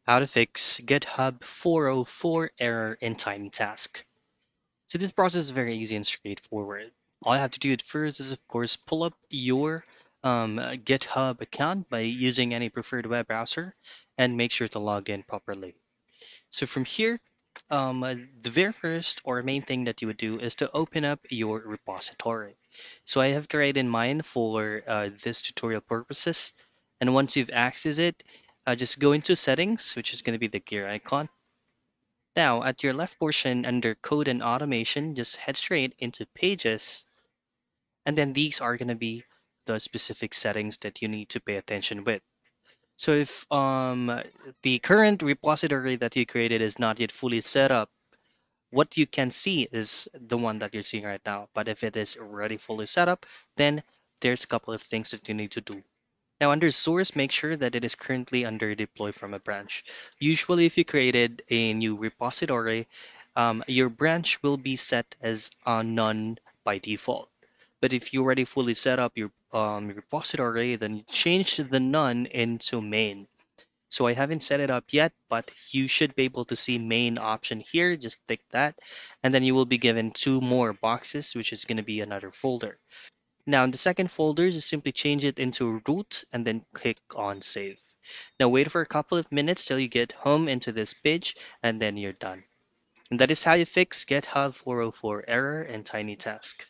How to fix GitHub 404 error in Tinytask. So this process is very easy and straightforward. All you have to do at first is, of course, pull up your GitHub account by using any preferred web browser and make sure to log in properly. So from here, the very first or main thing that you would do is to open up your repository. So I have created mine for this tutorial purposes. And once you've accessed it, just go into settings, which is going to be the gear icon. Now, at your left portion under code and automation, just head straight into pages. And then these are going to be the specific settings that you need to pay attention with. So if the current repository that you created is not yet fully set up, what you can see is the one that you're seeing right now. But if it is already fully set up, then there's a couple of things that you need to do. Now, under source, make sure that it is currently under deploy from a branch. Usually, if you created a new repository, your branch will be set as none by default. But if you already fully set up your repository, then you change the none into main. So I haven't set it up yet, but you should be able to see main option here. Just tick that, and then you will be given two more boxes, which is going to be another folder. Now in the second folder, just simply change it into root and then click on save. Now wait for a couple of minutes till you get home into this page, and then you're done. And that is how you fix GitHub 404 error in Tinytask.